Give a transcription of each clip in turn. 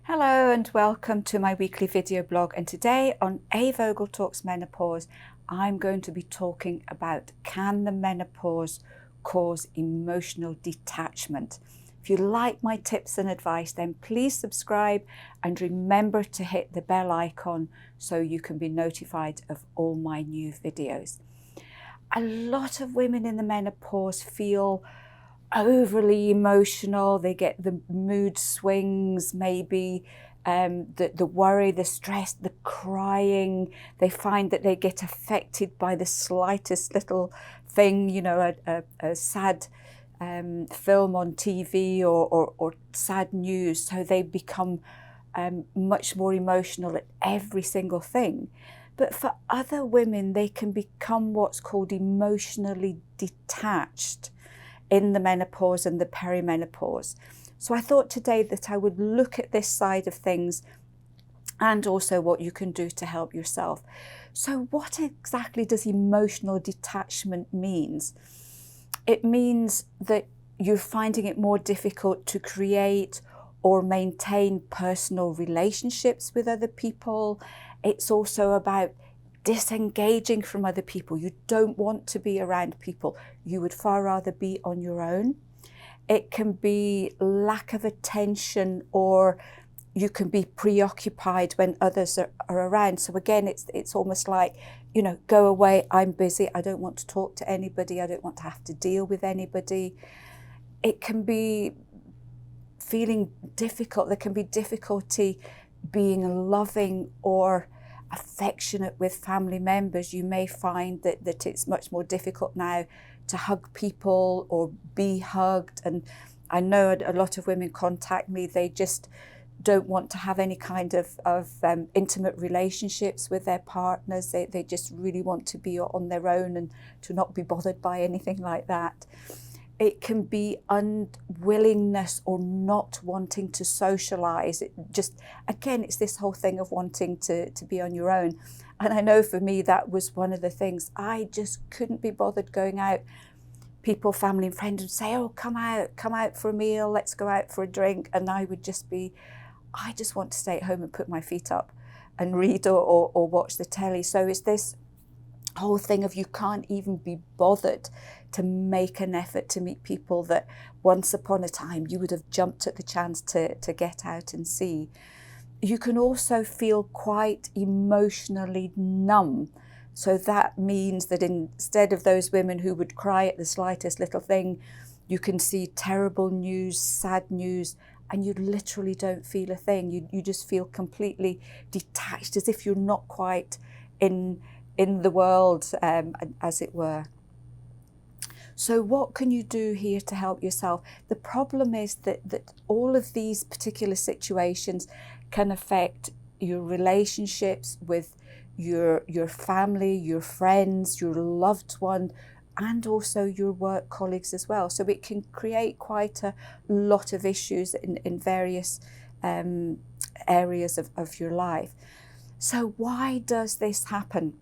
Hello and welcome to my weekly video blog, and today on A Vogel Talks Menopause I'm going to be talking about, can the menopause cause emotional detachment? If you like my tips and advice, then please subscribe and remember to hit the bell icon so you can be notified of all my new videos. A lot of women in the menopause feel overly emotional. They get the mood swings, maybe the worry, the stress, the crying. They find that they get affected by the slightest little thing, you know, a sad film on TV or sad news. So they become much more emotional at every single thing. But for other women, they can become what's called emotionally detached in the menopause and the perimenopause. So I thought today that I would look at this side of things and also what you can do to help yourself. So what exactly does emotional detachment means? It means that you're finding it more difficult to create or maintain personal relationships with other people. It's also about disengaging from other people. You don't want to be around people. You would far rather be on your own. It can be lack of attention, or you can be preoccupied when others are around. So again, it's almost like, you know, go away, I'm busy, I don't want to talk to anybody, I don't want to have to deal with anybody. It can be feeling difficult. There can be difficulty being loving or affectionate with family members. You may find that it's much more difficult now to hug people or be hugged. And I know a lot of women contact me, they just don't want to have any kind of intimate relationships with their partners. They just really want to be on their own and to not be bothered by anything like that. It can be unwillingness or not wanting to socialize. It just, again, it's this whole thing of wanting to be on your own. And I know for me, that was one of the things. I just couldn't be bothered going out. People, family and friends would say, oh, come out for a meal, let's go out for a drink. And I would just be, I just want to stay at home and put my feet up and read or watch the telly. So it's this whole thing of you can't even be bothered to make an effort to meet people that once upon a time you would have jumped at the chance to get out and see. You can also feel quite emotionally numb. So that means that instead of those women who would cry at the slightest little thing, you can see terrible news, sad news, and you literally don't feel a thing. You just feel completely detached, as if you're not quite in the world, as it were. So what can you do here to help yourself? The problem is that all of these particular situations can affect your relationships with your family, your friends, your loved one, and also your work colleagues as well. So it can create quite a lot of issues in various areas of your life. So why does this happen?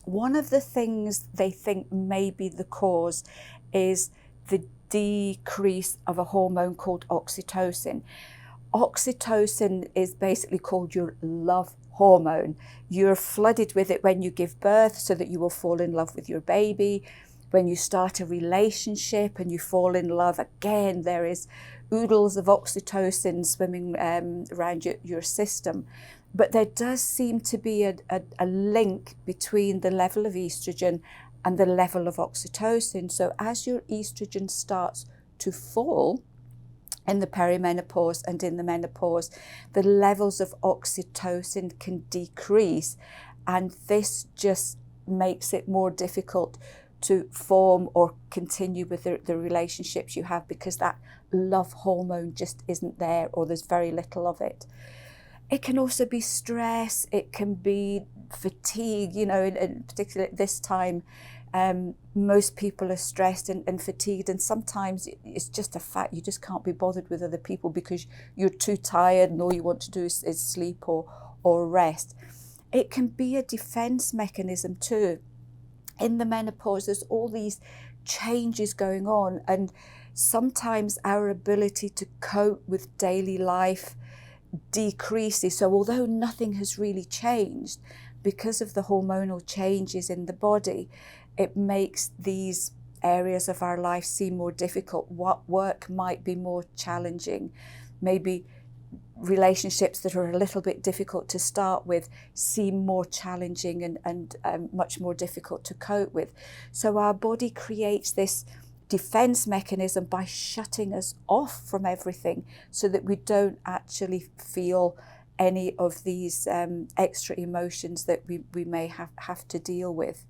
One of the things they think may be the cause is the decrease of a hormone called oxytocin. Oxytocin is basically called your love hormone. You're flooded with it when you give birth so that you will fall in love with your baby. When you start a relationship and you fall in love again, there is oodles of oxytocin swimming around your system. But there does seem to be a link between the level of estrogen and the level of oxytocin. So as your estrogen starts to fall in the perimenopause and in the menopause, the levels of oxytocin can decrease. And this just makes it more difficult to form or continue with the relationships you have, because that love hormone just isn't there, or there's very little of it. It can also be stress, it can be fatigue, you know, in particular at this time, most people are stressed and fatigued, and sometimes it's just a fact, you just can't be bothered with other people because you're too tired and all you want to do is sleep or rest. It can be a defense mechanism too. In the menopause, there's all these changes going on, and sometimes our ability to cope with daily life decreases. So although nothing has really changed, because of the hormonal changes in the body, it makes these areas of our life seem more difficult. What work might be more challenging, maybe relationships that are a little bit difficult to start with seem more challenging and much more difficult to cope with. So our body creates this defense mechanism by shutting us off from everything so that we don't actually feel any of these extra emotions that we may have to deal with.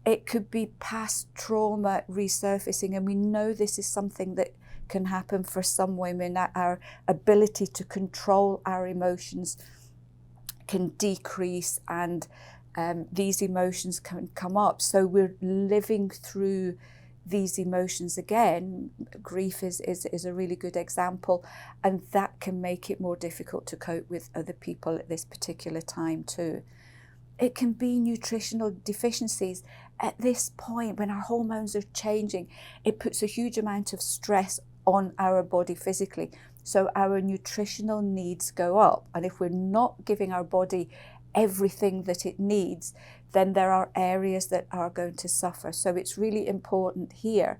It could be past trauma resurfacing, and we know this is something that can happen for some women. Our ability to control our emotions can decrease, and these emotions can come up. So we're living through these emotions again. Grief is a really good example, and that can make it more difficult to cope with other people at this particular time too. It can be nutritional deficiencies. At this point, when our hormones are changing, it puts a huge amount of stress on our body physically. So our nutritional needs go up. And if we're not giving our body everything that it needs, then there are areas that are going to suffer. So it's really important here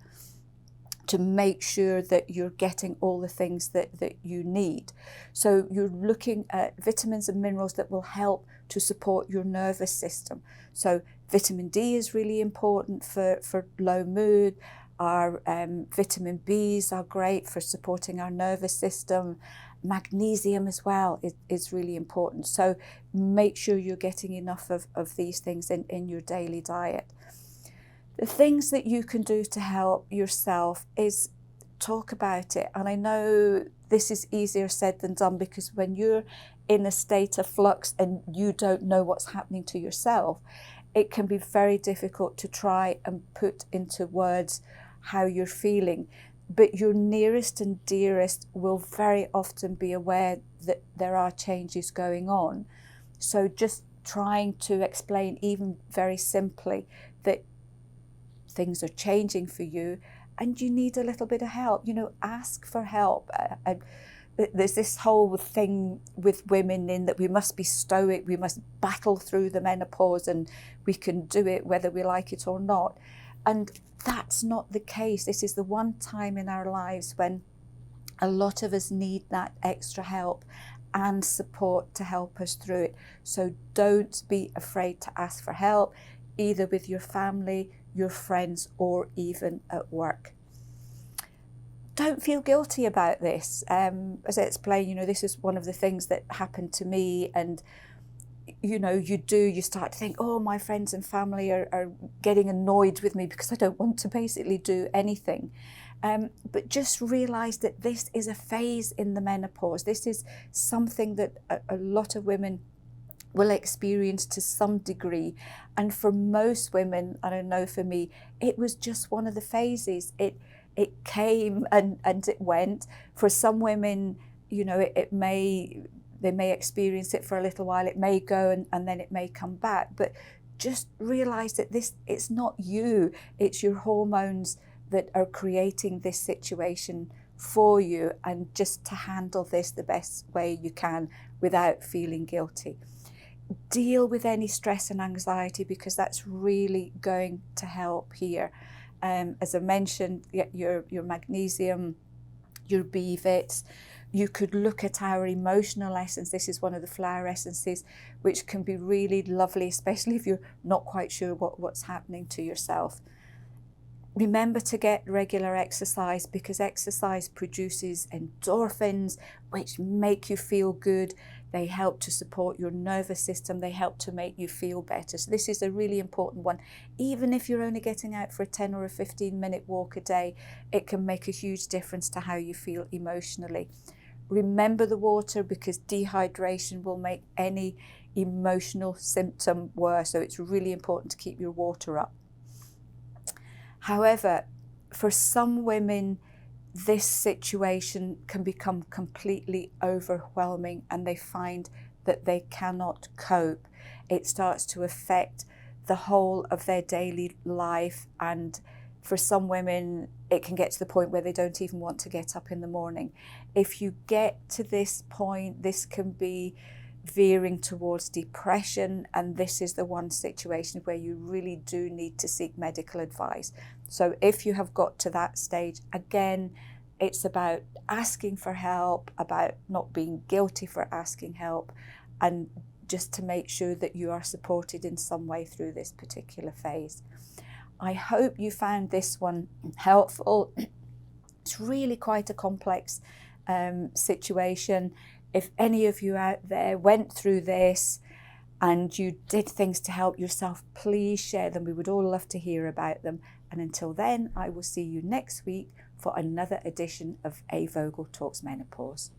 to make sure that you're getting all the things that you need. So you're looking at vitamins and minerals that will help to support your nervous system. So vitamin D is really important for low mood. Our vitamin Bs are great for supporting our nervous system. Magnesium as well is really important. So make sure you're getting enough of these things in your daily diet. The things that you can do to help yourself is talk about it. And I know this is easier said than done, because when you're in a state of flux and you don't know what's happening to yourself, it can be very difficult to try and put into words how you're feeling. But your nearest and dearest will very often be aware that there are changes going on. So just trying to explain, even very simply, that things are changing for you and you need a little bit of help. Ask for help. There's this whole thing with women in that we must be stoic, we must battle through the menopause and we can do it whether we like it or not. And that's not the case. This is the one time in our lives when a lot of us need that extra help and support to help us through it. So don't be afraid to ask for help, either with your family, your friends, or even at work. Don't feel guilty about this. As I explained, this is one of the things that happened to me, and you start to think, oh, my friends and family are getting annoyed with me because I don't want to basically do anything. But just realize that this is a phase in the menopause. This is something that a lot of women will experience to some degree. And for most women, I don't know, for me, it was just one of the phases. It came and it went. For some women, they may experience it for a little while, it may go and then it may come back. But just realize that it's not you, it's your hormones that are creating this situation for you, and just to handle this the best way you can without feeling guilty. Deal with any stress and anxiety, because that's really going to help here. As I mentioned, your magnesium, your B vits. You could look at our emotional essence. This is one of the flower essences, which can be really lovely, especially if you're not quite sure what's happening to yourself. Remember to get regular exercise, because exercise produces endorphins, which make you feel good. They help to support your nervous system. They help to make you feel better. So this is a really important one. Even if you're only getting out for a 10 or a 15-minute walk a day, it can make a huge difference to how you feel emotionally. Remember the water, because dehydration will make any emotional symptom worse. So it's really important to keep your water up. However, for some women, this situation can become completely overwhelming and they find that they cannot cope. It starts to affect the whole of their daily life, and for some women it can get to the point where they don't even want to get up in the morning. If you get to this point, this can be veering towards depression, and this is the one situation where you really do need to seek medical advice. So if you have got to that stage, again, it's about asking for help, about not being guilty for asking help, and just to make sure that you are supported in some way through this particular phase. I hope you found this one helpful. It's really quite a complex situation. If any of you out there went through this and you did things to help yourself, please share them. We would all love to hear about them. And until then, I will see you next week for another edition of A. Vogel Talks Menopause.